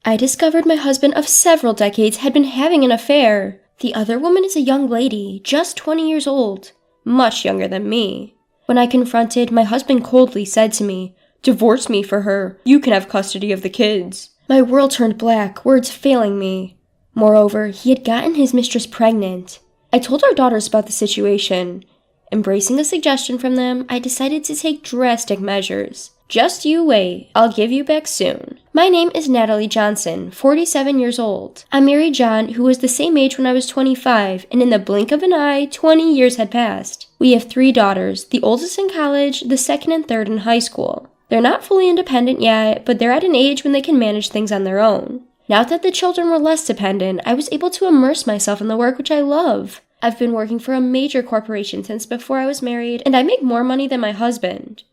I discovered my husband of several decades had been having an affair. The other woman is a young lady, just 20 years old, much younger than me. When I confronted, my husband coldly said to me, "Divorce me for her. You can have custody of the kids." My world turned black, words failing me. Moreover, he had gotten his mistress pregnant. I told our daughters about the situation. Embracing a suggestion from them, I decided to take drastic measures. "Just you wait, I'll give you back soon." My name is Natalie Johnson, 47 years old. I married John, who was the same age when I was 25, and in the blink of an eye, 20 years had passed. We have 3 daughters, the oldest in college, the second and third in high school. They're not fully independent yet, but they're at an age when they can manage things on their own. Now that the children were less dependent, I was able to immerse myself in the work which I love. I've been working for a major corporation since before I was married, and I make more money than my husband.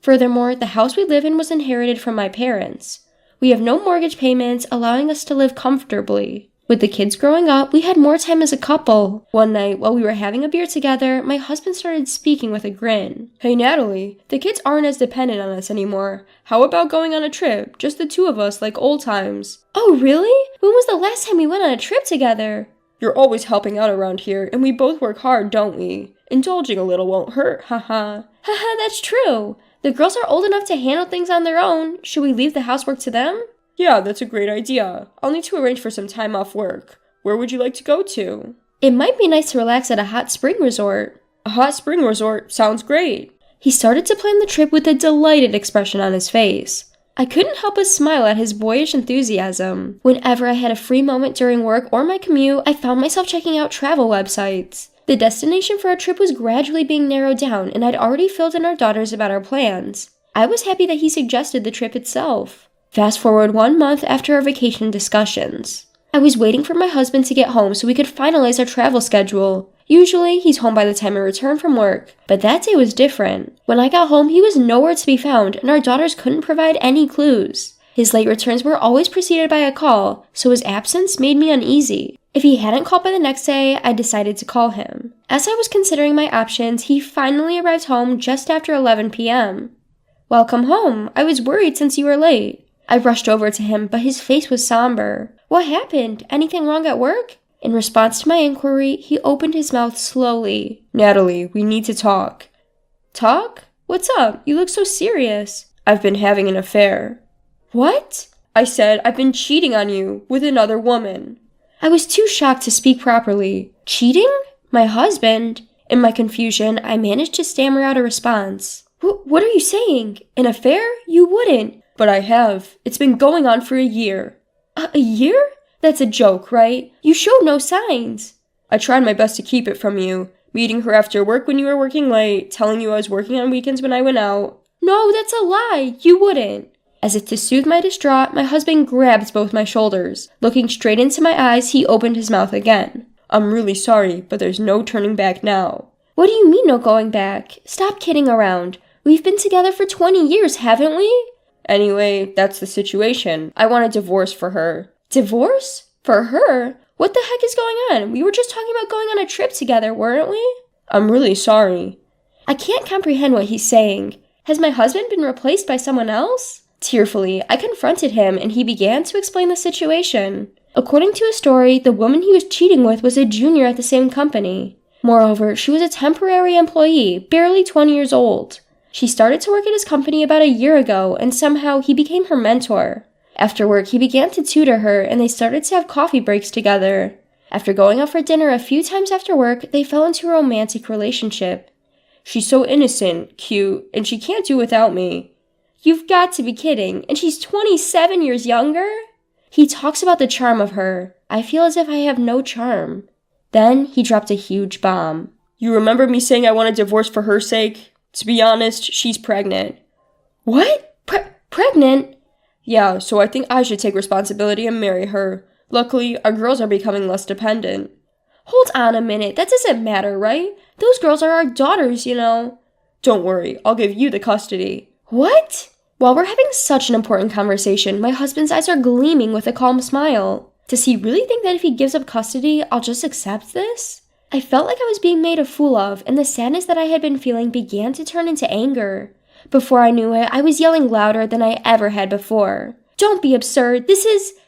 Furthermore, the house we live in was inherited from my parents. We have no mortgage payments, allowing us to live comfortably. With the kids growing up, we had more time as a couple. One night, while we were having a beer together, my husband started speaking with a grin. "Hey Natalie, the kids aren't as dependent on us anymore. How about going on a trip? Just the 2 of us, like old times." "Oh really? When was the last time we went on a trip together?" "You're always helping out around here, and we both work hard, don't we? Indulging a little won't hurt, haha." "Haha, that's true. The girls are old enough to handle things on their own. Should we leave the housework to them?" "Yeah, that's a great idea. I'll need to arrange for some time off work. Where would you like to go to?" "It might be nice to relax at a hot spring resort." "A hot spring resort? Sounds great." He started to plan the trip with a delighted expression on his face. I couldn't help but smile at his boyish enthusiasm. Whenever I had a free moment during work or my commute, I found myself checking out travel websites. The destination for our trip was gradually being narrowed down, and I'd already filled in our daughters about our plans. I was happy that he suggested the trip itself. Fast forward 1 month after our vacation discussions. I was waiting for my husband to get home so we could finalize our travel schedule. Usually, he's home by the time I return from work, but that day was different. When I got home, he was nowhere to be found, and our daughters couldn't provide any clues. His late returns were always preceded by a call, so his absence made me uneasy. If he hadn't called by the next day, I decided to call him. As I was considering my options, he finally arrived home just after 11 p.m. "Welcome home. I was worried since you were late." I rushed over to him, but his face was somber. "What happened? Anything wrong at work?" In response to my inquiry, he opened his mouth slowly. "Natalie, we need to talk." "Talk? What's up? You look so serious." "I've been having an affair." "What?" "I said I've been cheating on you with another woman." I was too shocked to speak properly. "Cheating? My husband?" In my confusion, I managed to stammer out a response. What are you saying? An affair? You wouldn't." "But I have. It's been going on for a year." A year? That's a joke, right? You showed no signs." "I tried my best to keep it from you. Meeting her after work when you were working late, telling you I was working on weekends when I went out." "No, that's a lie. You wouldn't." As if to soothe my distraught, my husband grabbed both my shoulders. Looking straight into my eyes, he opened his mouth again. "I'm really sorry, but there's no turning back now." "What do you mean no going back? Stop kidding around. We've been together for 20 years, haven't we?" "Anyway, that's the situation. I want a divorce for her." "Divorce? For her? What the heck is going on? We were just talking about going on a trip together, weren't we?" "I'm really sorry." I can't comprehend what he's saying. Has my husband been replaced by someone else? Tearfully, I confronted him and he began to explain the situation. According to his story, the woman he was cheating with was a junior at the same company. Moreover, she was a temporary employee, barely 20 years old. She started to work at his company about a year ago, and somehow he became her mentor. After work, he began to tutor her, and they started to have coffee breaks together. After going out for dinner a few times after work, they fell into a romantic relationship. "She's so innocent, cute, and she can't do without me." "You've got to be kidding, and she's 27 years younger?" He talks about the charm of her. I feel as if I have no charm. Then he dropped a huge bomb. "You remember me saying I want a divorce for her sake? To be honest, she's pregnant." "What? Pregnant?" "Yeah, so I think I should take responsibility and marry her. Luckily, our girls are becoming less dependent." "Hold on a minute, that doesn't matter, right? Those girls are our daughters, you know." "Don't worry, I'll give you the custody." "What?" While we're having such an important conversation, my husband's eyes are gleaming with a calm smile. Does he really think that if he gives up custody, I'll just accept this? I felt like I was being made a fool of, and the sadness that I had been feeling began to turn into anger. Before I knew it, I was yelling louder than I ever had before. "Don't be absurd! This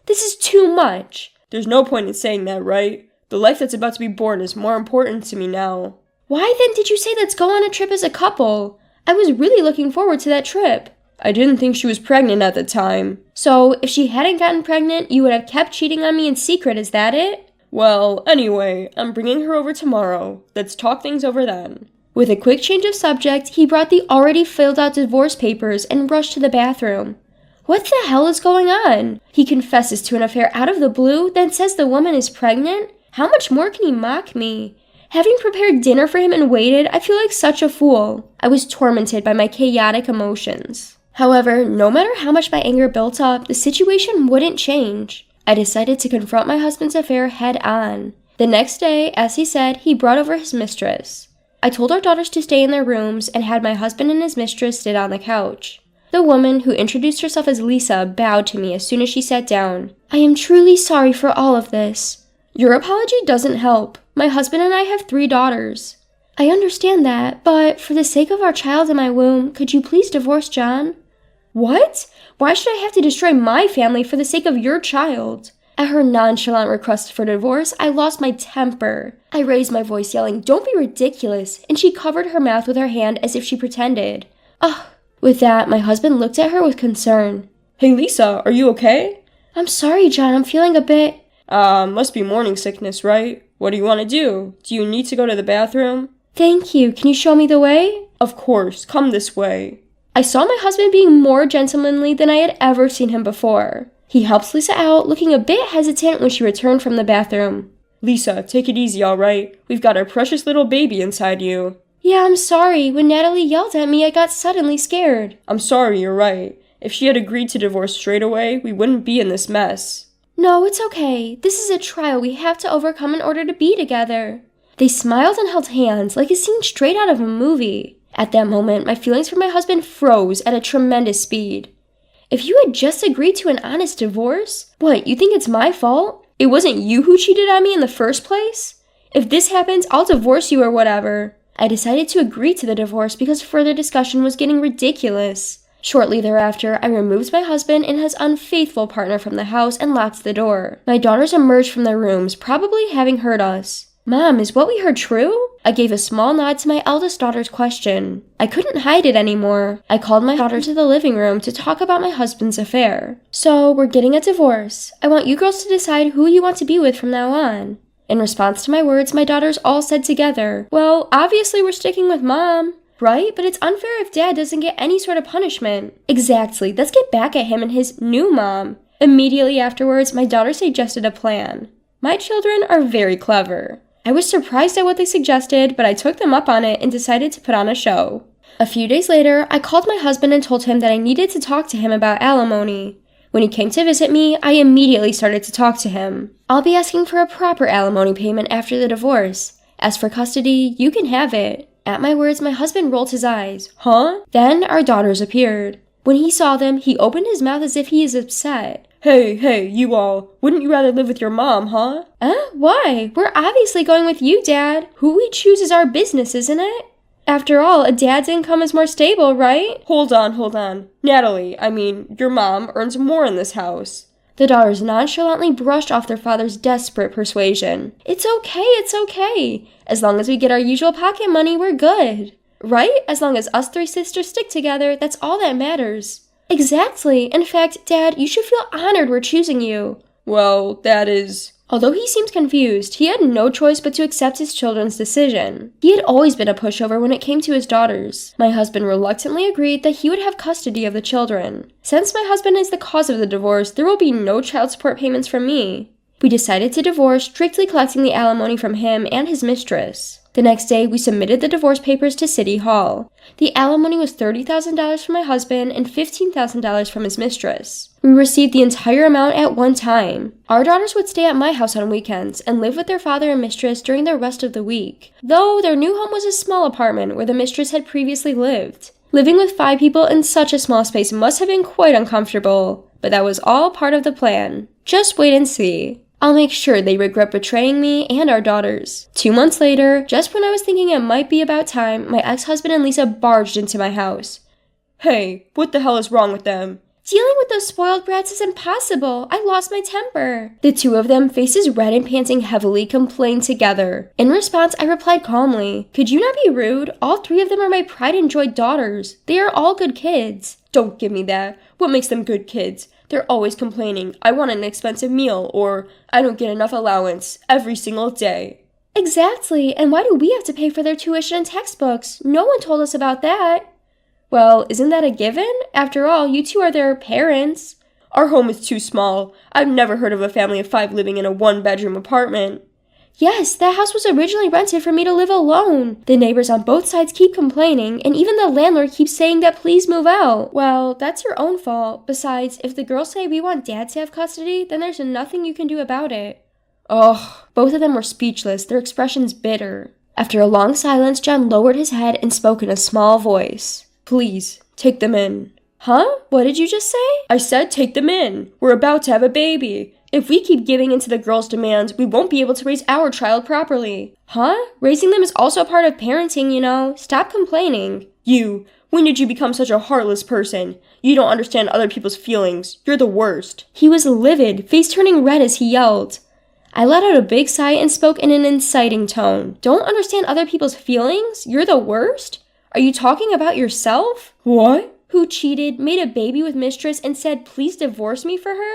This is too much. There's no point in saying that, right? The life that's about to be born is more important to me now. Why then did you say let's go on a trip as a couple? I was really looking forward to that trip. I didn't think she was pregnant at the time. So, if she hadn't gotten pregnant, you would have kept cheating on me in secret, is that it? Well, anyway, I'm bringing her over tomorrow. Let's talk things over then. With a quick change of subject, he brought the already filled out divorce papers and rushed to the bathroom. What the hell is going on? He confesses to an affair out of the blue, then says the woman is pregnant? How much more can he mock me? Having prepared dinner for him and waited, I feel like such a fool. I was tormented by my chaotic emotions. However, no matter how much my anger built up, the situation wouldn't change. I decided to confront my husband's affair head on. The next day, as he said, he brought over his mistress. I told our daughters to stay in their rooms and had my husband and his mistress sit on the couch. The woman, who introduced herself as Lisa, bowed to me as soon as she sat down. I am truly sorry for all of this. Your apology doesn't help. My husband and I have 3 daughters. I understand that, but for the sake of our child in my womb, could you please divorce John? What? Why should I have to destroy my family for the sake of your child? At her nonchalant request for divorce, I lost my temper. I raised my voice yelling, "Don't be ridiculous," and she covered her mouth with her hand as if she pretended. Ugh. With that, my husband looked at her with concern. Hey Lisa, are you okay? I'm sorry, John, I'm feeling a bit... Must be morning sickness, right? What do you want to do? Do you need to go to the bathroom? Thank you, can you show me the way? Of course, come this way. I saw my husband being more gentlemanly than I had ever seen him before. He helped Lisa out, looking a bit hesitant when she returned from the bathroom. Lisa, take it easy, alright? We've got our precious little baby inside you. Yeah, I'm sorry. When Natalie yelled at me, I got suddenly scared. I'm sorry, you're right. If she had agreed to divorce straight away, we wouldn't be in this mess. No, it's okay. This is a trial we have to overcome in order to be together. They smiled and held hands like a scene straight out of a movie. At that moment, my feelings for my husband froze at a tremendous speed. If you had just agreed to an honest divorce, what, you think it's my fault? It wasn't you who cheated on me in the first place? If this happens, I'll divorce you or whatever. I decided to agree to the divorce because further discussion was getting ridiculous. Shortly thereafter, I removed my husband and his unfaithful partner from the house and locked the door. My daughters emerged from their rooms, probably having heard us. Mom, is what we heard true? I gave a small nod to my eldest daughter's question. I couldn't hide it anymore. I called my daughter to the living room to talk about my husband's affair. So, we're getting a divorce. I want you girls to decide who you want to be with from now on. In response to my words, my daughters all said together, well, obviously we're sticking with Mom. Right? But it's unfair if Dad doesn't get any sort of punishment. Exactly. Let's get back at him and his new mom. Immediately afterwards, my daughter suggested a plan. My children are very clever. I was surprised at what they suggested, but I took them up on it and decided to put on a show. A few days later, I called my husband and told him that I needed to talk to him about alimony. When he came to visit me, I immediately started to talk to him. I'll be asking for a proper alimony payment after the divorce. As for custody, you can have it. At my words, my husband rolled his eyes. Huh? Then our daughters appeared. When he saw them, he opened his mouth as if he is upset. Hey, you all. Wouldn't you rather live with your mom, huh? Why? We're obviously going with you, Dad. Who we choose is our business, isn't it? After all, a dad's income is more stable, right? Hold on. Natalie, your mom earns more in this house. The daughters nonchalantly brushed off their father's desperate persuasion. It's okay. As long as we get our usual pocket money, we're good. Right? As long as us 3 sisters stick together, that's all that matters. Exactly. In fact, Dad, you should feel honored we're choosing you. Well, that is... Although he seemed confused, he had no choice but to accept his children's decision. He had always been a pushover when it came to his daughters. My husband reluctantly agreed that he would have custody of the children. Since my husband is the cause of the divorce, there will be no child support payments from me. We decided to divorce, strictly collecting the alimony from him and his mistress. The next day, we submitted the divorce papers to City Hall. The alimony was $30,000 from my husband and $15,000 from his mistress. We received the entire amount at one time. Our daughters would stay at my house on weekends and live with their father and mistress during the rest of the week. Though their new home was a small apartment where the mistress had previously lived. Living with 5 people in such a small space must have been quite uncomfortable, but that was all part of the plan. Just wait and see. I'll make sure they regret betraying me and our daughters. 2 months later, just when I was thinking it might be about time, my ex-husband and Lisa barged into my house. Hey, what the hell is wrong with them? Dealing with those spoiled brats is impossible. I lost my temper. The two of them, faces red and panting heavily, complained together. In response, I replied calmly, "Could you not be rude? All three of them are my pride and joy daughters. They are all good kids." Don't give me that. What makes them good kids? They're always complaining, "I want an expensive meal," or "I don't get enough allowance," every single day. Exactly, and why do we have to pay for their tuition and textbooks? No one told us about that. Well, isn't that a given? After all, you two are their parents. Our home is too small. I've never heard of a family of 5 living in a 1-bedroom apartment. Yes, that house was originally rented for me to live alone. The neighbors on both sides keep complaining, and even the landlord keeps saying that please move out. Well, that's your own fault. Besides, if the girls say we want Dad to have custody, then there's nothing you can do about it. Ugh, both of them were speechless, their expressions bitter. After a long silence, John lowered his head and spoke in a small voice. "Please, take them in." Huh? What did you just say? I said take them in. We're about to have a baby. If we keep giving in to the girls' demands, we won't be able to raise our child properly. Huh? Raising them is also part of parenting, you know. Stop complaining. When did you become such a heartless person? You don't understand other people's feelings. You're the worst. He was livid, face turning red as he yelled. I let out a big sigh and spoke in an inciting tone. Don't understand other people's feelings? You're the worst? Are you talking about yourself? What? Who cheated, made a baby with mistress, and said please divorce me for her?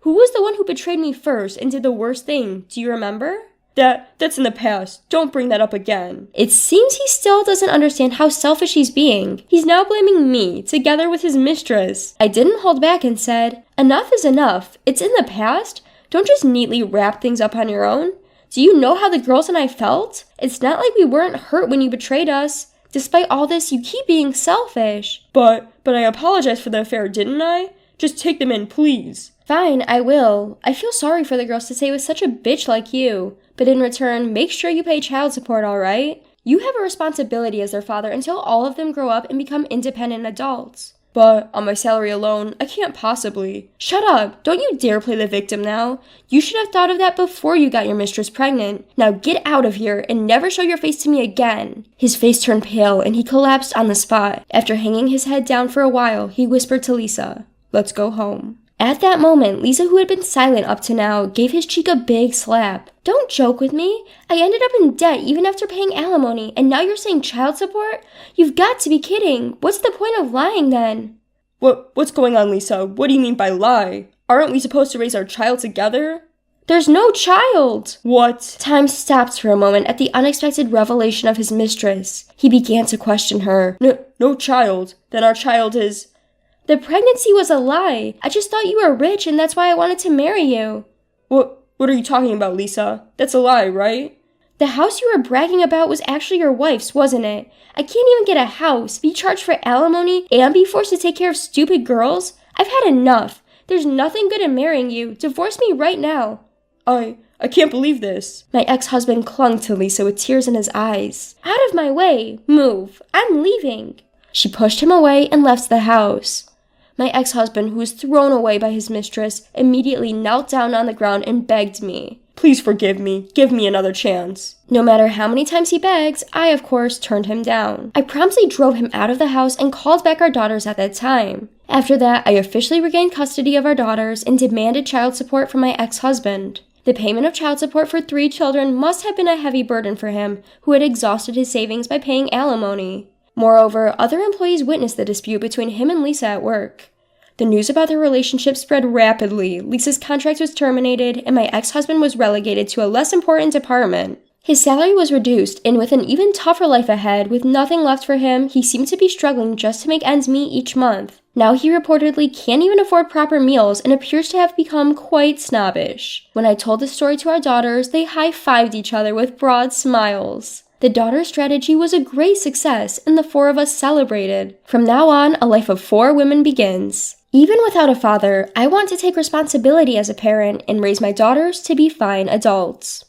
Who was the one who betrayed me first and did the worst thing? Do you remember? That's in the past. Don't bring that up again. It seems he still doesn't understand how selfish he's being. He's now blaming me, together with his mistress. I didn't hold back and said, enough is enough. It's in the past. Don't just neatly wrap things up on your own. Do you know how the girls and I felt? It's not like we weren't hurt when you betrayed us. Despite all this, you keep being selfish. But I apologized for the affair, didn't I? Just take them in, please. Fine, I will. I feel sorry for the girls to stay with such a bitch like you. But in return, make sure you pay child support, alright? You have a responsibility as their father until all of them grow up and become independent adults. But on my salary alone, I can't possibly. Shut up! Don't you dare play the victim now. You should have thought of that before you got your mistress pregnant. Now get out of here and never show your face to me again. His face turned pale and he collapsed on the spot. After hanging his head down for a while, he whispered to Lisa, "Let's go home." At that moment, Lisa, who had been silent up to now, gave his cheek a big slap. Don't joke with me. I ended up in debt even after paying alimony, and now you're saying child support? You've got to be kidding. What's the point of lying then? What's going on, Lisa? What do you mean by lie? Aren't we supposed to raise our child together? There's no child! What? Time stopped for a moment at the unexpected revelation of his mistress. He began to question her. No child? Then our child is... The pregnancy was a lie. I just thought you were rich and that's why I wanted to marry you. What are you talking about, Lisa? That's a lie, right? The house you were bragging about was actually your wife's, wasn't it? I can't even get a house, be charged for alimony, and be forced to take care of stupid girls? I've had enough. There's nothing good in marrying you. Divorce me right now. I can't believe this. My ex-husband clung to Lisa with tears in his eyes. Out of my way. Move. I'm leaving. She pushed him away and left the house. My ex-husband, who was thrown away by his mistress, immediately knelt down on the ground and begged me. Please forgive me. Give me another chance. No matter how many times he begged, I, of course, turned him down. I promptly drove him out of the house and called back our daughters at that time. After that, I officially regained custody of our daughters and demanded child support from my ex-husband. The payment of child support for 3 children must have been a heavy burden for him, who had exhausted his savings by paying alimony. Moreover, other employees witnessed the dispute between him and Lisa at work. The news about their relationship spread rapidly. Lisa's contract was terminated, and my ex-husband was relegated to a less important department. His salary was reduced, and with an even tougher life ahead, with nothing left for him, he seemed to be struggling just to make ends meet each month. Now he reportedly can't even afford proper meals and appears to have become quite snobbish. When I told the story to our daughters, they high-fived each other with broad smiles. The daughter strategy was a great success, and the 4 of us celebrated. From now on, a life of 4 women begins. Even without a father, I want to take responsibility as a parent and raise my daughters to be fine adults.